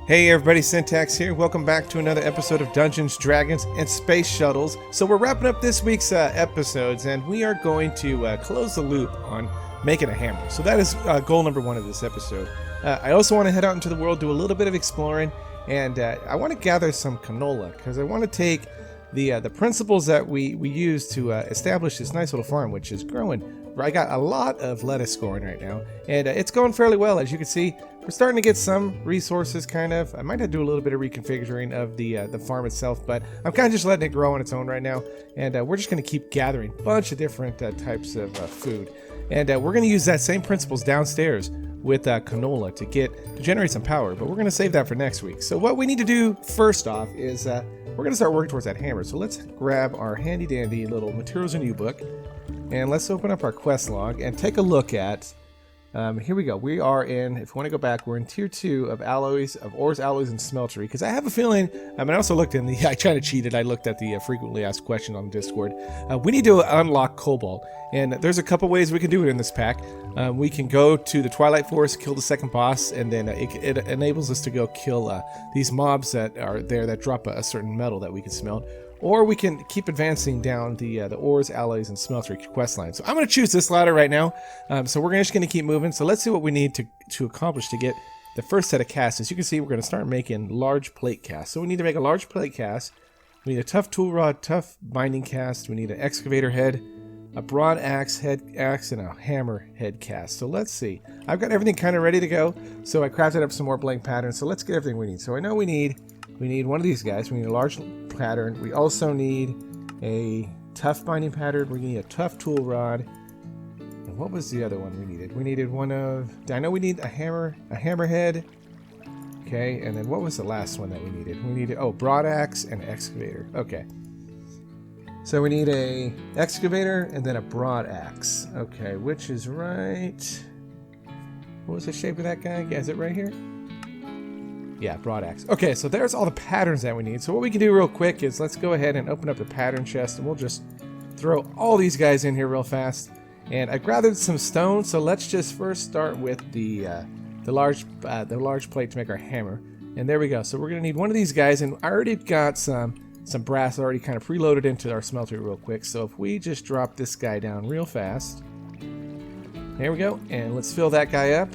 Hey everybody, Syntax here. Welcome back to another episode of Dungeons, Dragons, and Space Shuttles. So we're wrapping up this week's episodes, and we are going to close the loop on making a hammer. So that is goal number one of this episode. I also want to head out into the world, do a little bit of exploring, and I want to gather some canola, because I want to take the principles that we use to establish this nice little farm, which is growing. I got a lot of lettuce growing right now, and it's going fairly well. As you can see, we're starting to get some resources, kind of. I might have to do a little bit of reconfiguring of the farm itself, but I'm kind of just letting it grow on its own right now, and we're just going to keep gathering a bunch of different types of food. And we're going to use that same principles downstairs with canola to generate some power, but we're going to save that for next week. So what we need to do first off is we're going to start working towards that hammer. So let's grab our handy dandy little materials and book, and let's open up our quest log and take a look at here we go. We are in, if you want to go back, we're in tier 2 of alloys, of ores, alloys, and smeltery. Because I have a feeling, I also looked in the, I kind of cheated. I looked at the frequently asked question on Discord. We need to unlock cobalt. And there's a couple ways we can do it in this pack. We can go to the Twilight Forest, kill the second boss, and then it enables us to go kill these mobs that are there that drop a certain metal that we can smelt. Or we can keep advancing down the ores, alloys, and smeltery quest line. So I'm going to choose this ladder right now. So we're just going to keep moving. So let's see what we need to accomplish to get the first set of casts. As you can see, we're going to start making large plate casts. So we need to make a large plate cast. We need a tough tool rod, tough binding cast. We need an excavator head, a broad head axe, and a hammer head cast. So let's see. I've got everything kind of ready to go. So I crafted up some more blank patterns. So let's get everything we need. So I know we need one of these guys. We need a large pattern. We also need a tough binding pattern. We need a tough tool rod. And what was the other one we needed? We needed one of... I know we need a hammerhead. Okay, and then what was the last one that we needed? We needed, broad axe and excavator. Okay. So we need a excavator and then a broad axe. Okay, which is right... What was the shape of that guy? Yeah, is it right here? Yeah, broad axe. Okay, so there's all the patterns that we need. So what we can do real quick is let's go ahead and open up the pattern chest, and we'll just throw all these guys in here real fast. And I gathered some stone, so let's just first start with the large plate to make our hammer. And there we go. So we're gonna need one of these guys, and I already got some brass already kind of preloaded into our smelter real quick. So if we just drop this guy down real fast, there we go. And let's fill that guy up.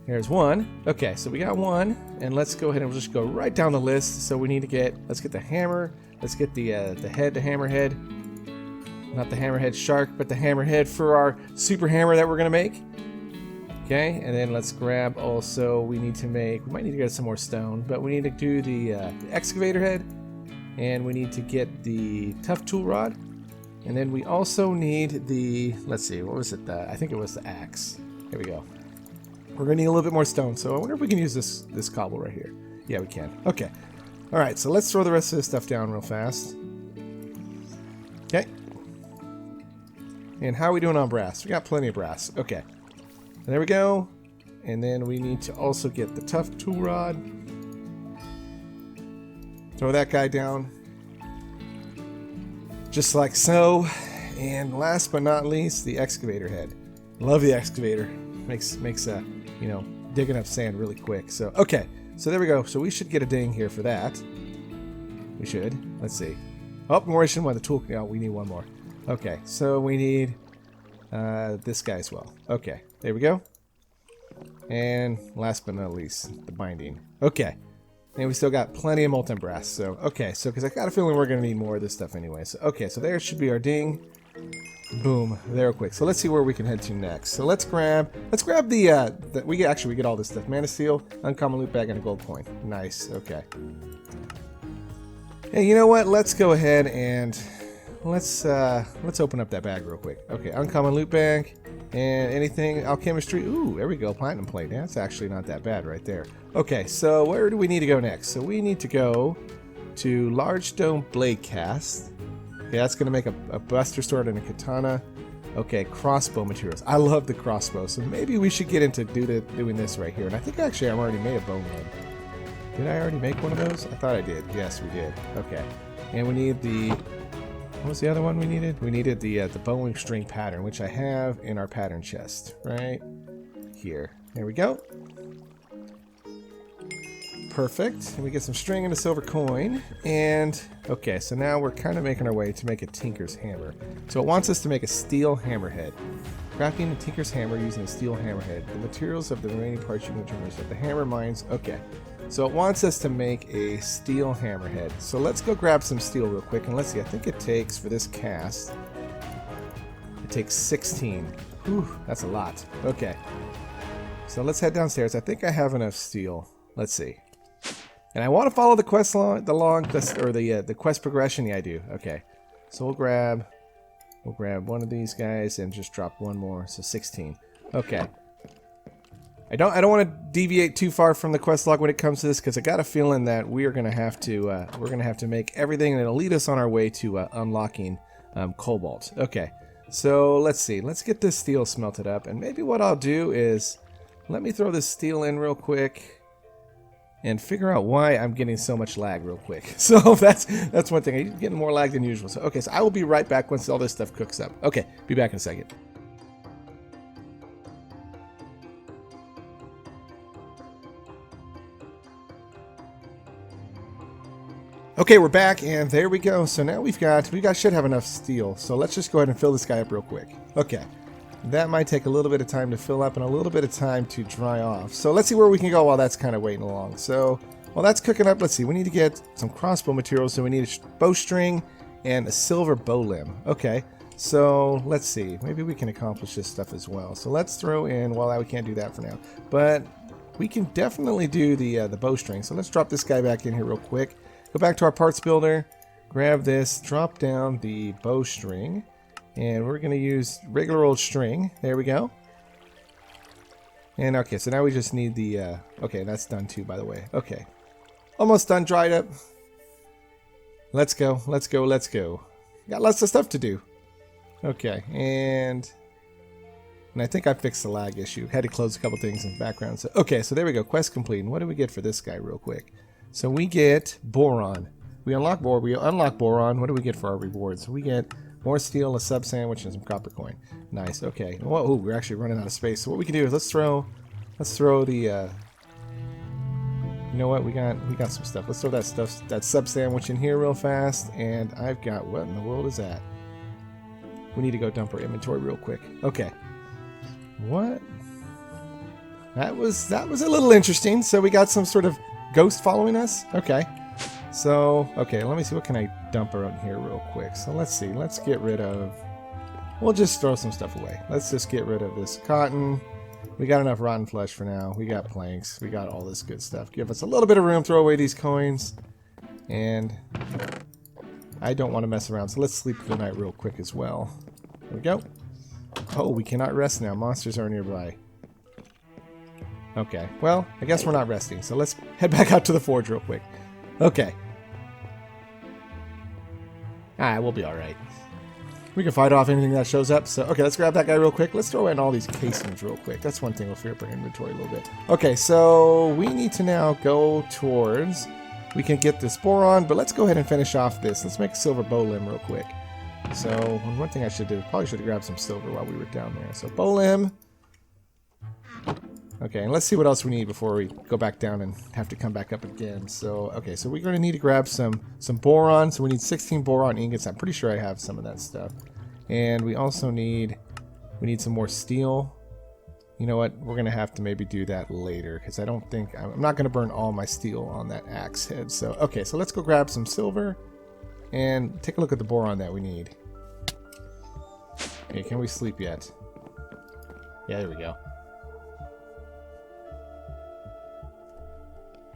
There's one. Okay, so we got one, and let's go ahead and we'll just go right down the list. So we need to let's get the hammer, let's get the hammerhead, not the hammerhead shark, but the hammerhead for our super hammer that we're gonna make. Okay, and then let's grab also, we might need to get some more stone, but we need to do the excavator head, and we need to get the tough tool rod, and then we also need the, let's see, what was it? I think it was the axe. Here we go. We're going to need a little bit more stone, so I wonder if we can use this cobble right here. Yeah, we can. Okay. All right, so let's throw the rest of this stuff down real fast. Okay. And how are we doing on brass? We got plenty of brass. Okay. And there we go. And then we need to also get the tough tool rod. Throw that guy down. Just like so. And last but not least, the excavator head. Love the excavator. Makes digging up sand really quick. So okay, so there we go. So we should get a ding here for that. We should. Let's see. Oh, more than one. The tool. No, we need one more. Okay, so we need this guy as well. Okay, there we go. And last but not least, the binding. Okay, and we still got plenty of molten brass. So okay, so because I got a feeling we're gonna need more of this stuff anyway. So okay, so there should be our ding. Boom, there quick. So let's see where we can head to next. So let's grab we get all this stuff. Man of Steel, uncommon loot bag, and a gold coin. Nice. Okay. Hey, you know what? Let's go ahead and let's open up that bag real quick. Okay, uncommon loot bag and anything alchemistry. Ooh, there we go. Platinum plate. That's actually not that bad right there. Okay, so where do we need to go next? So we need to go to large stone blade cast. Okay, that's going to make a buster sword and a katana. Okay, crossbow materials. I love the crossbow, so maybe we should get into doing this right here. And I think actually I already made a bonehead. Did I already make one of those? I thought I did. Yes, we did. Okay. And we need what was the other one we needed? We needed the bowing string pattern, which I have in our pattern chest right here. There we go. Perfect. And we get some string and a silver coin. And, okay, so now we're kind of making our way to make a tinker's hammer. So it wants us to make a steel hammerhead. Crafting a tinker's hammer using a steel hammerhead. The materials of the remaining parts you can determine at the hammer mines. Okay. So it wants us to make a steel hammerhead. So let's go grab some steel real quick. And let's see, I think it takes, for this cast, it takes 16. Whew, that's a lot. Okay. So let's head downstairs. I think I have enough steel. Let's see. And I want to follow the quest the quest progression. Yeah, I do. Okay. So we'll grab one of these guys and just drop one more. So 16. Okay. I don't want to deviate too far from the quest log when it comes to this, because I got a feeling that we're gonna have to make everything that'll lead us on our way to unlocking cobalt. Okay. So let's see. Let's get this steel smelted up, and maybe what I'll do is let me throw this steel in real quick and figure out why I'm getting so much lag real quick. So that's one thing. I'm getting more lag than usual. So okay, so I will be right back once all this stuff cooks up. Okay, be back in a second. Okay, we're back, and there we go. So now we should have enough steel. So let's just go ahead and fill this guy up real quick. Okay. That might take a little bit of time to fill up and a little bit of time to dry off. So let's see where we can go while that's kind of waiting along. So while that's cooking up, let's see. We need to get some crossbow materials. So we need a bowstring and a silver bow limb. Okay. So let's see. Maybe we can accomplish this stuff as well. So let's throw in, well, we can't do that for now. But we can definitely do the bowstring. So let's drop this guy back in here real quick. Go back to our parts builder. Grab this. Drop down the bowstring. And we're going to use regular old string. There we go. And okay, so now we just need the... okay, that's done too, by the way. Okay. Almost done, dried up. Let's go, let's go, let's go. Got lots of stuff to do. Okay, and I think I fixed the lag issue. Had to close a couple things in the background. So, okay, so there we go. Quest complete. And what do we get for this guy real quick? So we get boron. We unlock boron. What do we get for our rewards? So we get... more steel, a sub sandwich, and some copper coin. Nice. Okay. Whoa, ooh, we're actually running out of space. So what we can do is let's throw the. You know what? We got some stuff. Let's throw that sub sandwich in here real fast. And I've got, what in the world is that? We need to go dump our inventory real quick. Okay. What? That was a little interesting. So we got some sort of ghost following us. Okay. So, okay, let me see, what can I dump around here real quick? So let's see, let's get rid of, we'll just throw some stuff away. Let's just get rid of this cotton. We got enough rotten flesh for now. We got planks. We got all this good stuff. Give us a little bit of room, throw away these coins. And I don't want to mess around, so let's sleep for the night real quick as well. There we go. Oh, we cannot rest now. Monsters are nearby. Okay, well, I guess we're not resting, so let's head back out to the forge real quick. Okay. Alright, we'll be alright. We can fight off anything that shows up. So, okay, let's grab that guy real quick. Let's throw in all these casings real quick. That's one thing we'll free up our inventory a little bit. Okay, so we need to now go towards... we can get this boron, but let's go ahead and finish off this. Let's make a silver bow limb real quick. So, one thing I should do, probably should have grabbed some silver while we were down there. So, bow limb. Okay, and let's see what else we need before we go back down and have to come back up again. So, okay, so we're going to need to grab some boron. So we need 16 boron ingots. I'm pretty sure I have some of that stuff. And we also need some more steel. You know what? We're going to have to maybe do that later because I'm not going to burn all my steel on that axe head. So, okay, so let's go grab some silver and take a look at the boron that we need. Okay, can we sleep yet? Yeah, there we go.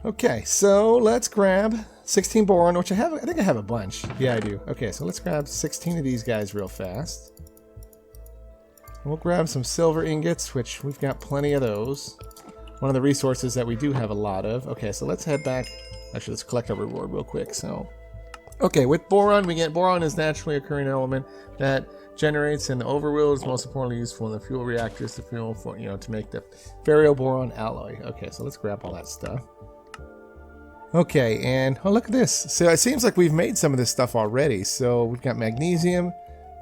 Okay, so let's grab 16 boron, which I think I have a bunch. Yeah, I do. Okay, so let's grab 16 of these guys real fast. We'll grab some silver ingots, which we've got plenty of those. One of the resources that we do have a lot of. Okay, so let's head back. Actually, let's collect our reward real quick. So, okay, with boron, we get boron is naturally occurring element that generates in the overworld, is most importantly useful in the fuel reactors, the fuel for, to make the ferroboron alloy. Okay, so let's grab all that stuff. Okay, and oh, look at this. So it seems like we've made some of this stuff already. So we've got magnesium,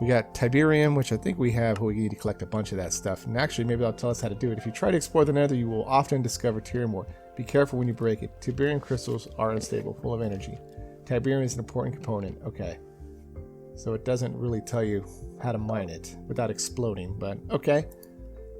we got tiberium, which I think we have. We need to collect a bunch of that stuff. And actually, maybe that'll tell us how to do it. If you try to explore the nether, you will often discover tier more Be careful when you break it. Tiberium crystals are unstable, full of energy. Tiberium is an important component. Okay. So it doesn't really tell you how to mine it without exploding, but okay.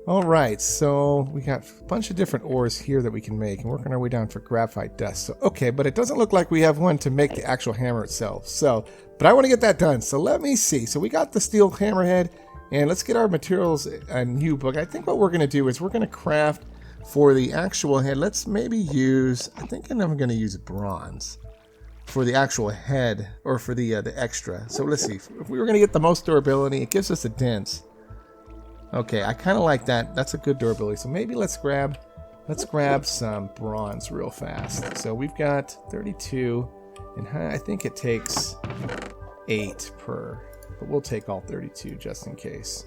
Alright, so we got a bunch of different ores here that we can make, and working our way down for graphite dust. So, okay, but it doesn't look like we have one to make the actual hammer itself. So, but I want to get that done. So let me see. So we got the steel hammerhead, and let's get our materials a new book. I think what we're going to do is we're going to craft for the actual head. Let's maybe use, I think I'm going to use bronze for the actual head, or for the extra. So let's see. If we were going to get the most durability, it gives us a dense. Okay, I kind of like that. That's a good durability. So maybe let's grab some bronze real fast. So we've got 32, and I think it takes 8 per, but we'll take all 32 just in case.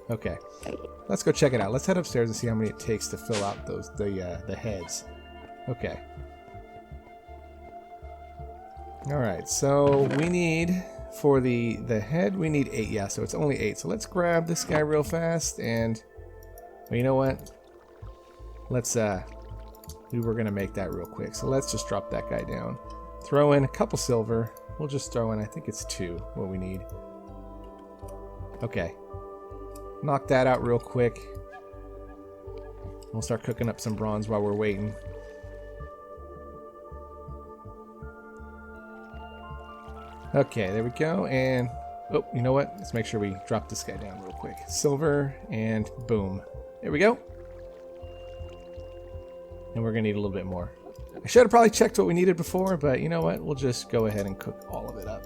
Okay, let's go check it out. Let's head upstairs and see how many it takes to fill out the heads. Okay. All right, so we need, for the head, we need 8. Yeah, so it's only 8. So let's grab this guy real fast, and well, you know what? Let's we were gonna make that real quick. So let's just drop that guy down. Throw in a couple silver. We'll just throw in, I think it's 2 what we need. Okay. Knock that out real quick. We'll start cooking up some bronze while we're waiting. Okay, there we go, and oh, you know what? Let's make sure we drop this guy down real quick. Silver, and boom. There we go. And we're gonna need a little bit more. I should have probably checked what we needed before, but you know what? We'll just go ahead and cook all of it up.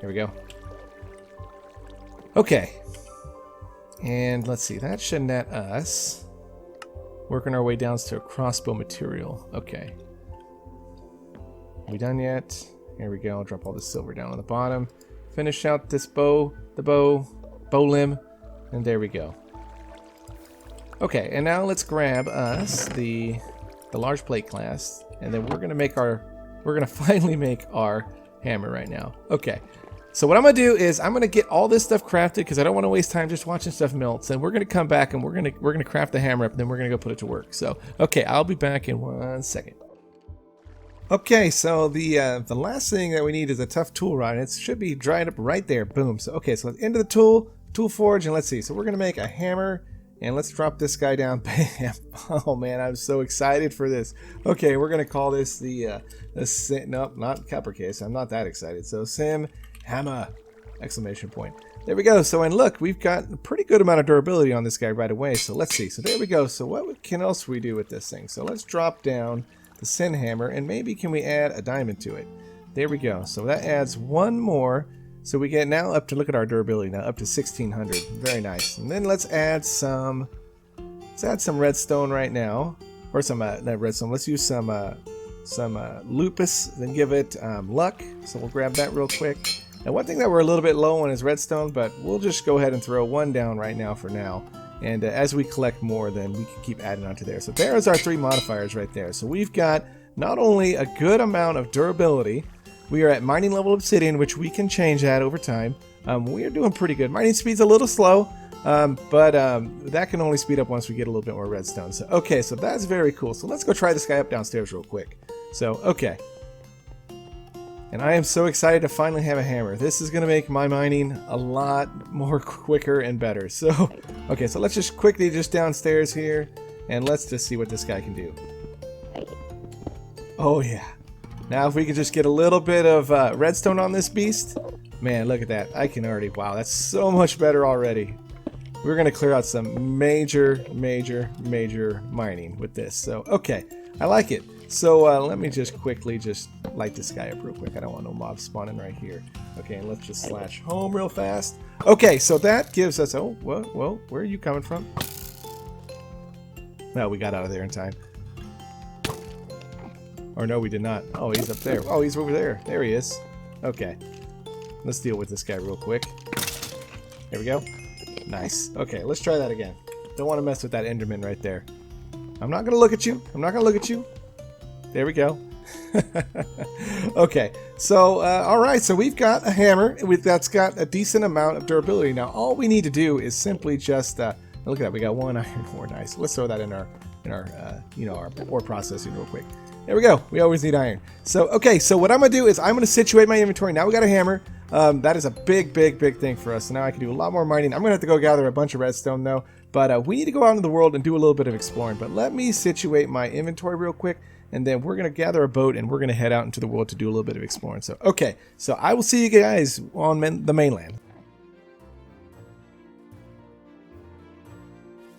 Here we go. Okay. And let's see, that should net us. Working our way down to a crossbow material. Okay. Are we done yet? Here we go. I'll drop all the silver down on the bottom. Finish out this bow, bow limb, and there we go. Okay, and now let's grab us the large plate class, and then we're gonna finally make our hammer right now. Okay. So what I'm gonna do is I'm gonna get all this stuff crafted because I don't want to waste time just watching stuff melt. And we're gonna come back and we're gonna craft the hammer up, and then we're gonna go put it to work. So okay, I'll be back in 1 second. Okay, so the last thing that we need is a tough tool rod. It should be dried up right there. Boom. So okay, so into the tool forge, and let's see. So we're gonna make a hammer, and let's drop this guy down. Bam! Oh man, I'm so excited for this. Okay, we're gonna call this the nope, not Coppercase. I'm not that excited. So Sim Hammer! Exclamation point. There we go. So and look, we've got a pretty good amount of durability on this guy right away. So let's see. So there we go. So what else we do with this thing? So let's drop down the Sin Hammer, and maybe can we add a diamond to it? There we go. So that adds one more. So we get now up to, look at our durability now, up to 1600. Very nice. And then let's add some redstone right now, or some not redstone. Let's use some lupus, then give it luck. So we'll grab that real quick. And one thing that we're a little bit low on is redstone, but we'll just go ahead and throw one down right now for now. And as we collect more, then we can keep adding onto there. So there's our 3 modifiers right there. So we've got not only a good amount of durability, we are at mining level obsidian, which we can change that over time. We are doing pretty good. Mining speed's a little slow, but that can only speed up once we get a little bit more redstone. So okay, so that's very cool. So let's go try this guy up downstairs real quick. So okay. And I am so excited to finally have a hammer. This is going to make my mining a lot more quicker and better. So, okay, so let's just quickly just downstairs here, and let's just see what this guy can do. Oh yeah. Now if we could just get a little bit of redstone on this beast, man, look at that. I can already, wow, that's so much better already. We're going to clear out some major mining with this. So, okay, I like it. So let me just quickly just light this guy up real quick. I don't want no mobs spawning right here. Okay, and let's just slash home real fast. Okay, so that gives us, oh, whoa, where are you coming from? No, we got out of there in time. Or no, we did not. Oh, he's up there. Oh, he's over there. There he is. Okay, let's deal with this guy real quick. There we go. Nice. Okay, let's try that again. Don't want to mess with that Enderman right there. I'm not going to look at you. I'm not going to look at you. There we go. Okay, so alright, so we've got a hammer that's got a decent amount of durability. Now all we need to do is simply just Look at that, we got 1 iron ore. Nice. Let's throw that in our our ore processing real quick. There we go. We always need iron. So okay, so what I'm gonna do is I'm gonna situate my inventory. Now we got a hammer. That is a big thing for us. So now I can do a lot more mining. I'm gonna have to go gather a bunch of redstone though. But we need to go out into the world and do a little bit of exploring. But let me situate my inventory real quick, and then we're gonna gather a boat and we're gonna head out into the world to do a little bit of exploring. So okay, so I will see you guys on the mainland.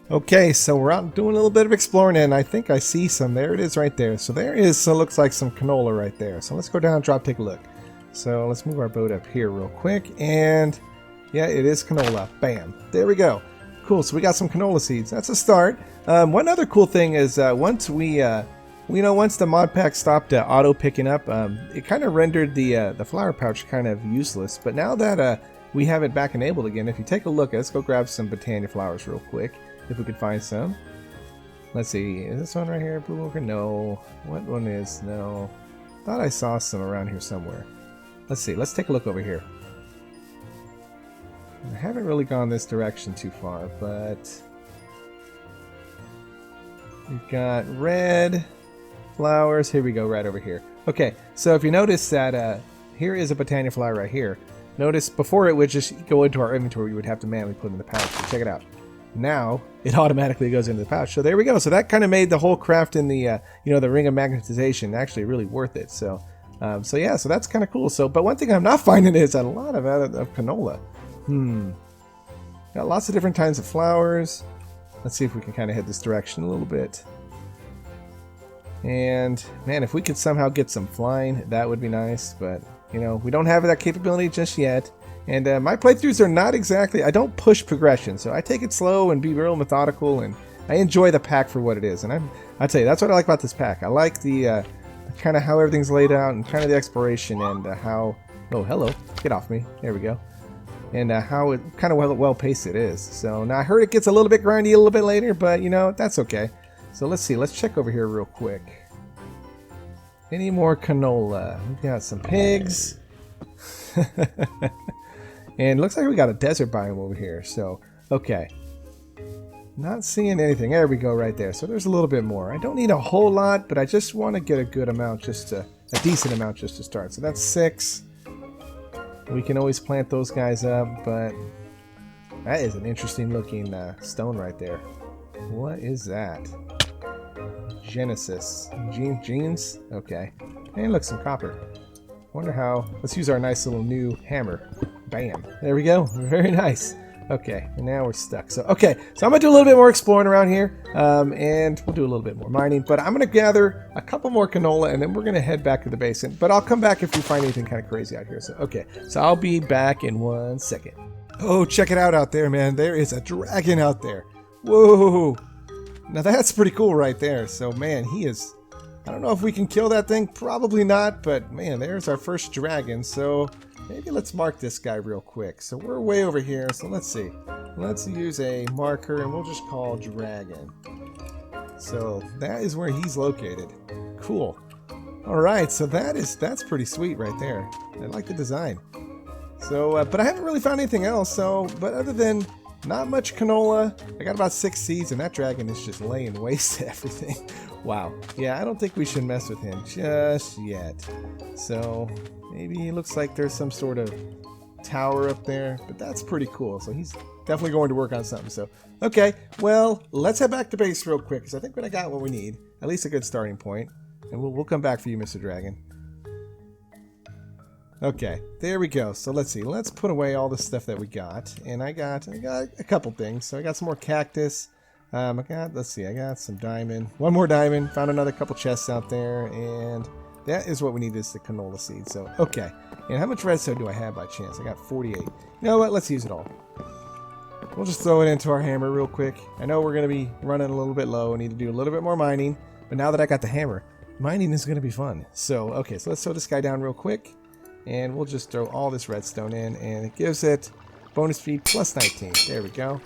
Okay, so we're out doing a little bit of exploring, and I think I see some. There it is right there. So there is, so looks like some canola right there. So let's go down and drop, take a look. So let's move our boat up here real quick, and yeah, it is canola. Bam. There we go. Cool, so we got some canola seeds. That's a start. One other cool thing is once we, once the mod pack stopped auto picking up, it kind of rendered the flower pouch kind of useless. But now that we have it back enabled again, if you take a look, let's go grab some Botania flowers real quick. If we could find some. Let's see, is this one right here? Blue ochre? No. What one is? No. Thought I saw some around here somewhere. Let's see, let's take a look over here. I haven't really gone this direction too far, but we've got red flowers. Here we go, right over here. Okay, so if you notice that here is a Botania flower right here. Notice before it would just go into our inventory, we would have to manually put it in the pouch. So check it out. Now it automatically goes into the pouch. So there we go. So that kind of made the whole craft in the the ring of magnetization actually really worth it. So yeah, so that's kind of cool. So but one thing I'm not finding is a lot of canola. Got lots of different kinds of flowers. Let's see if we can kind of head this direction a little bit. And man, if we could somehow get some flying, that would be nice. But we don't have that capability just yet. And my playthroughs are not exactly, I don't push progression, so I take it slow and be real methodical, and I enjoy the pack for what it is. And I'll tell you, that's what I like about this pack. I like the kind of how everything's laid out, and kind of the exploration, and how, oh hello, get off me, there we go. And how it kind of well paced it is. So now I heard it gets a little bit grindy a little bit later, but that's okay. So let's see, let's check over here real quick. Any more canola? We've got some pigs. And looks like we got a desert biome over here. So, okay. Not seeing anything. There we go right there. So there's a little bit more. I don't need a whole lot, but I just want to get a good amount, a decent amount just to start. So that's 6. We can always plant those guys up, but that is an interesting looking stone right there. What is that? Genesis. Genes? Okay. And look, some copper. Wonder how. Let's use our nice little new hammer. Bam. There we go. Very nice. Okay, and now we're stuck. So, okay, so I'm going to do a little bit more exploring around here, and we'll do a little bit more mining. But I'm going to gather a couple more canola, and then we're going to head back to the basin. But I'll come back if we find anything kind of crazy out here. So, okay, so I'll be back in 1 second. Oh, check it out there, man. There is a dragon out there. Whoa. Now, that's pretty cool right there. So, man, he is... I don't know if we can kill that thing. Probably not, but, man, there's our first dragon. So... maybe let's mark this guy real quick. So we're way over here, so let's see. Let's use a marker, and we'll just call Dragon. So that is where he's located. Cool. Alright, so that's pretty sweet right there. I like the design. So, but I haven't really found anything else, but other than not much canola, I got about 6 seeds, and that dragon is just laying waste to everything. Wow. Yeah, I don't think we should mess with him just yet. So... maybe it looks like there's some sort of tower up there, but that's pretty cool. So he's definitely going to work on something. So, okay, well, let's head back to base real quick, because I think I got what we need. At least a good starting point. And we'll come back for you, Mr. Dragon. Okay, there we go. So let's see. Let's put away all the stuff that we got. And I got a couple things. So I got some more cactus. Let's see, I got some diamond. One more diamond. Found another couple chests out there. And... that is what we need, is the canola seed. So, okay. And how much redstone do I have by chance? I got 48. You know what? Let's use it all. We'll just throw it into our hammer real quick. I know we're going to be running a little bit low. I need to do a little bit more mining. But now that I got the hammer, mining is going to be fun. So, okay. So let's throw this guy down real quick. And we'll just throw all this redstone in. And it gives it bonus speed plus 19. There we go.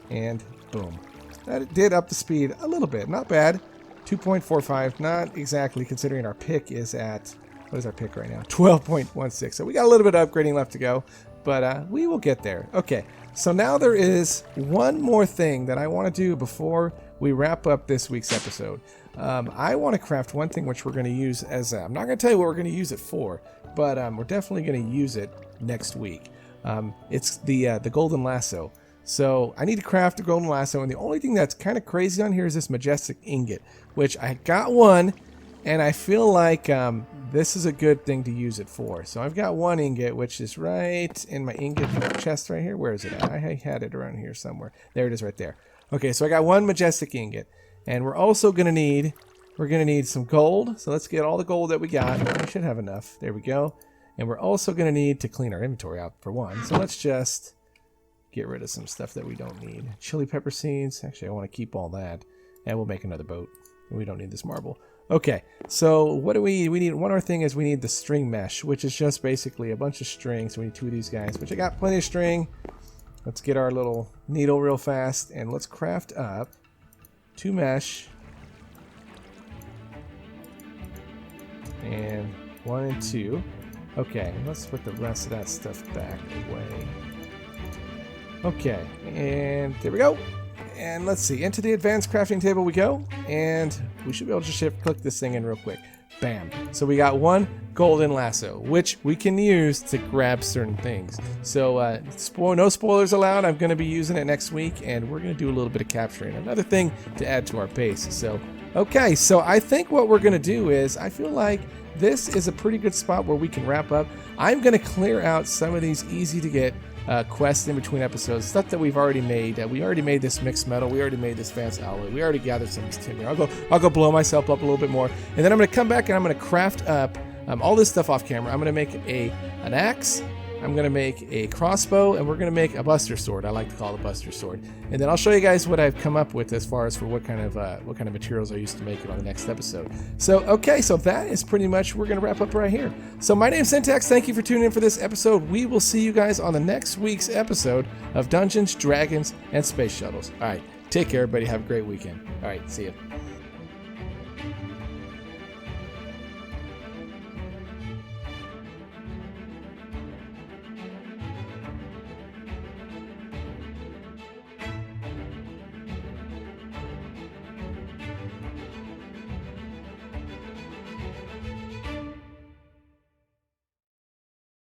And boom. That did up the speed a little bit. Not bad. 2.45, not exactly, considering our pick is at, what is our pick right now? 12.16. So we got a little bit of upgrading left to go, but we will get there. Okay, so now there is one more thing that I want to do before we wrap up this week's episode. I want to craft one thing which we're going to use as I'm not going to tell you what we're going to use it for, but we're definitely going to use it next week. It's the golden lasso. So I need to craft a golden lasso, and the only thing that's kind of crazy on here is this majestic ingot, which I got one, and I feel like this is a good thing to use it for. So I've got one ingot, which is right in my ingot chest right here. Where is it at? I had it around here somewhere. There it is right there. Okay, so I got one majestic ingot, and we're also going to need, some gold. So let's get all the gold that we got. We should have enough. There we go. And we're also going to need to clean our inventory out for one. So let's just get rid of some stuff that we don't need. Chili pepper seeds. Actually, I want to keep all that. And we'll make another boat. We don't need this marble. Okay, so what do we need? One more thing is we need the string mesh, which is just basically a bunch of strings. We need 2 of these guys, which I got plenty of string. Let's get our little needle real fast, and let's craft up 2 mesh. And 1 and 2. Okay, let's put the rest of that stuff back away. Okay, and there we go. And let's see, into the advanced crafting table we go, and we should be able to just click this thing in real quick. Bam. So we got one golden lasso, which we can use to grab certain things. So no spoilers allowed. I'm going to be using it next week, and we're going to do a little bit of capturing. Another thing to add to our base. So, okay, so I think what we're going to do is, I feel like this is a pretty good spot where we can wrap up. I'm going to clear out some of these easy to get quests in between episodes, stuff that we've already made. We already made this mixed metal. We already made this fancy alloy. We already gathered some of this timber. I'll go blow myself up a little bit more, and then I'm going to come back and I'm going to craft up all this stuff off camera. I'm going to make an axe. I'm going to make a crossbow, and we're going to make a buster sword. I like to call it a buster sword. And then I'll show you guys what I've come up with as far as for what kind of materials I used to make it on the next episode. So, okay, so that is pretty much, we're going to wrap up right here. So my name's Syntax. Thank you for tuning in for this episode. We will see you guys on the next week's episode of Dungeons, Dragons, and Space Shuttles. All right, take care, everybody. Have a great weekend. All right, see you.